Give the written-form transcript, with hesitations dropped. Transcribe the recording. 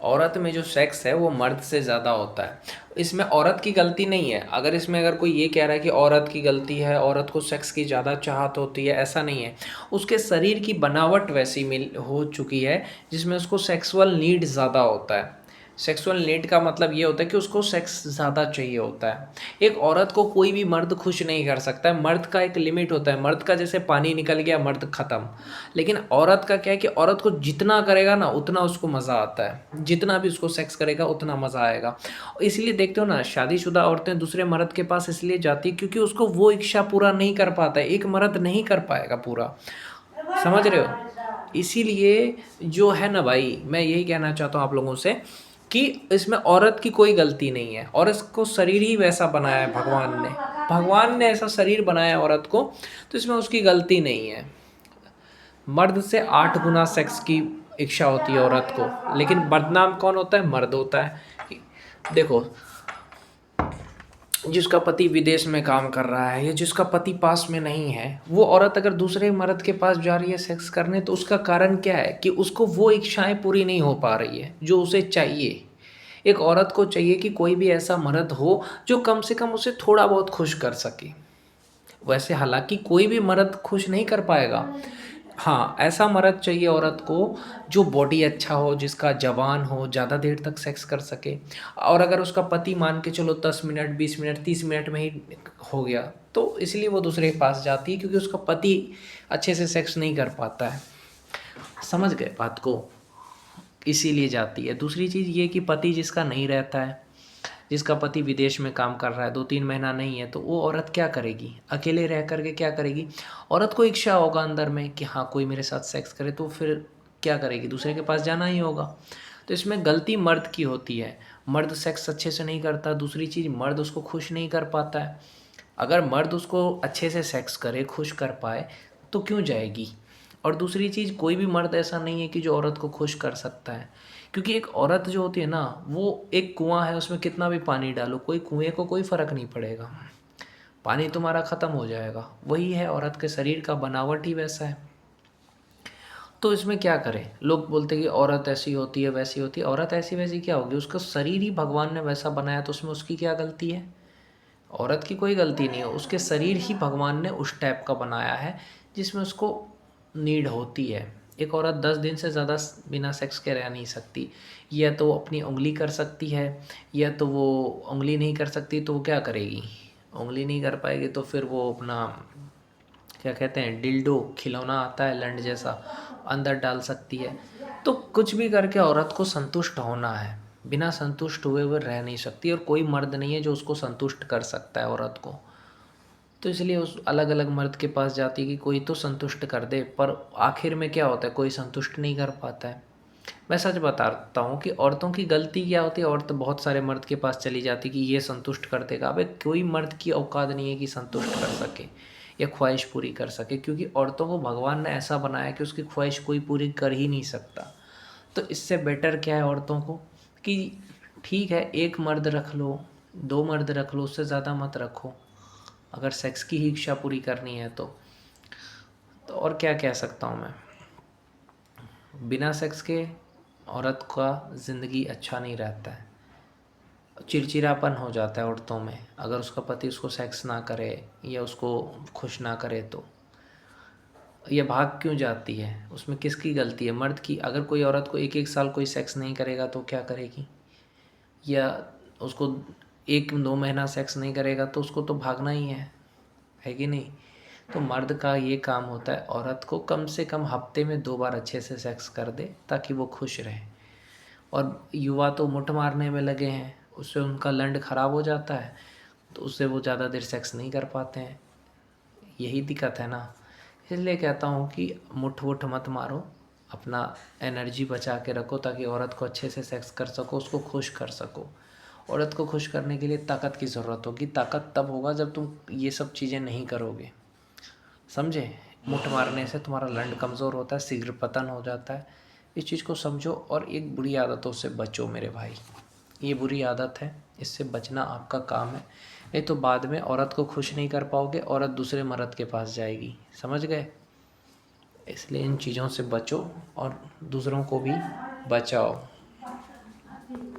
औरत में जो सेक्स है वो मर्द से ज़्यादा होता है। इसमें औरत की गलती नहीं है। अगर कोई ये कह रहा है कि औरत की गलती है, औरत को सेक्स की ज़्यादा चाहत होती है, ऐसा नहीं है। उसके शरीर की बनावट वैसी मिल हो चुकी है जिसमें उसको सेक्सुअल नीड ज़्यादा होता है। सेक्सुअल नीड का मतलब ये होता है कि उसको सेक्स ज़्यादा चाहिए होता है। एक औरत को कोई भी मर्द खुश नहीं कर सकता है। मर्द का एक लिमिट होता है। मर्द का जैसे पानी निकल गया, मर्द ख़त्म। लेकिन औरत का क्या है कि औरत को जितना करेगा ना उतना उसको मज़ा आता है। जितना भी उसको सेक्स करेगा उतना मज़ा आएगा। इसलिए देखते हो ना, शादीशुदा औरतें दूसरे मर्द के पास इसलिए जाती है क्योंकि उसको वो इच्छा पूरा नहीं कर पाता है। एक मर्द नहीं कर पाएगा पूरा। समझ रहे हो? इसीलिए जो है ना भाई, मैं यही कहना चाहता हूँ आप लोगों से कि इसमें औरत की कोई गलती नहीं है। औरत को शरीर ही वैसा बनाया है भगवान ने। भगवान ने ऐसा शरीर बनाया है औरत को, तो इसमें उसकी गलती नहीं है। मर्द से 8 गुना सेक्स की इच्छा होती है औरत को, लेकिन बदनाम कौन होता है? मर्द होता है। देखो, जिसका पति विदेश में काम कर रहा है या जिसका पति पास में नहीं है, वो औरत अगर दूसरे मर्द के पास जा रही है सेक्स करने, तो उसका कारण क्या है कि उसको वो इच्छाएं पूरी नहीं हो पा रही है जो उसे चाहिए। एक औरत को चाहिए कि कोई भी ऐसा मर्द हो जो कम से कम उसे थोड़ा बहुत खुश कर सके। वैसे हालांकि कोई भी मर्द खुश नहीं कर पाएगा। हाँ, ऐसा मर्द चाहिए औरत को जो बॉडी अच्छा हो, जिसका जवान हो, ज़्यादा देर तक सेक्स कर सके। और अगर उसका पति मान के चलो 10 मिनट, 20 मिनट, 30 मिनट में ही हो गया, तो इसलिए वो दूसरे के पास जाती है क्योंकि उसका पति अच्छे से सेक्स नहीं कर पाता है। समझ गए बात को? इसीलिए जाती है। दूसरी चीज़ ये कि पति जिसका नहीं रहता है, जिसका पति विदेश में काम कर रहा है, 2-3 महीना नहीं है, तो वो औरत क्या करेगी? अकेले रह कर के क्या करेगी? औरत को इच्छा होगा अंदर में कि हाँ, कोई मेरे साथ सेक्स करे, तो फिर क्या करेगी? दूसरे के पास जाना ही होगा। तो इसमें गलती मर्द की होती है। मर्द सेक्स अच्छे से नहीं करता। दूसरी चीज़, मर्द उसको खुश नहीं कर पाता है। अगर मर्द उसको अच्छे से सेक्स करे, खुश कर पाए, तो क्यों जाएगी? और दूसरी चीज़, कोई भी मर्द ऐसा नहीं है कि जो औरत को खुश कर सकता है। क्योंकि एक औरत जो होती है ना, वो एक कुआं है, उसमें कितना भी पानी डालो, कोई कुएं को कोई फ़र्क नहीं पड़ेगा। पानी तुम्हारा ख़त्म हो जाएगा। वही है, औरत के शरीर का बनावट ही वैसा है। तो इसमें क्या करें? लोग बोलते हैं कि औरत ऐसी होती है, वैसी होती है। औरत ऐसी वैसी क्या होगी? उसका शरीर ही भगवान ने वैसा बनाया, तो उसमें उसकी क्या गलती है? औरत की कोई गलती नहीं है। उसके शरीर ही भगवान ने उस टाइप का बनाया है जिसमें उसको नीड होती है। एक औरत 10 दिन से ज़्यादा बिना सेक्स के रह नहीं सकती। या तो वो अपनी उंगली कर सकती है, या तो वो उंगली नहीं कर सकती तो वो क्या करेगी? उंगली नहीं कर पाएगी तो फिर वो अपना, क्या कहते हैं, डिल्डो, खिलौना आता है लंड जैसा, अंदर डाल सकती है। तो कुछ भी करके औरत को संतुष्ट होना है। बिना संतुष्ट हुए वो रह नहीं सकती, और कोई मर्द नहीं है जो उसको संतुष्ट कर सकता है औरत को। तो इसलिए उस अलग अलग मर्द के पास जाती है कि कोई तो संतुष्ट कर दे, पर आखिर में क्या होता है? कोई संतुष्ट नहीं कर पाता है। मैं सच बताता हूँ कि औरतों की गलती क्या होती है। औरत बहुत सारे मर्द के पास चली जाती कि ये संतुष्ट कर देगा। अबे कोई मर्द की औकात नहीं है कि संतुष्ट कर सके या ख्वाहिश पूरी कर सके, क्योंकि औरतों को भगवान ने ऐसा बनाया कि उसकी ख्वाहिश कोई पूरी कर ही नहीं सकता। तो इससे बेटर क्या है औरतों को कि ठीक है, एक मर्द रख लो, 2 मर्द रख लो, उससे ज़्यादा मत रखो, अगर सेक्स की ही इच्छा पूरी करनी है तो और क्या कह सकता हूँ मैं? बिना सेक्स के औरत का ज़िंदगी अच्छा नहीं रहता है। चिड़चिड़ापन हो जाता है औरतों में अगर उसका पति उसको सेक्स ना करे या उसको खुश ना करे। तो ये भाग क्यों जाती है? उसमें किसकी गलती है? मर्द की। अगर कोई औरत को 1-1 साल कोई सेक्स नहीं करेगा तो क्या करेगी? या उसको 1-2 महीना सेक्स नहीं करेगा तो उसको तो भागना ही है कि नहीं? तो मर्द का ये काम होता है औरत को कम से कम हफ्ते में 2 बार अच्छे से सेक्स कर दे ताकि वो खुश रहे। और युवा तो मुठ मारने में लगे हैं, उससे उनका लंड खराब हो जाता है, तो उससे वो ज़्यादा देर सेक्स नहीं कर पाते हैं। यही दिक्कत है ना। इसलिए कहता हूँ कि मुठ वुठ मत मारो, अपना एनर्जी बचा के रखो ताकि औरत को अच्छे से सेक्स कर सको, उसको खुश कर सको। औरत को खुश करने के लिए ताकत की ज़रूरत होगी। ताकत तब होगा जब तुम ये सब चीज़ें नहीं करोगे। समझे? मुठ मारने से तुम्हारा लंड कमज़ोर होता है, शीघ्र पतन हो जाता है। इस चीज़ को समझो और एक बुरी आदतों से बचो मेरे भाई। ये बुरी आदत है, इससे बचना आपका काम है। नहीं तो बाद में औरत को खुश नहीं कर पाओगे, औरत दूसरे मर्द के पास जाएगी। समझ गए? इसलिए इन चीज़ों से बचो और दूसरों को भी बचाओ।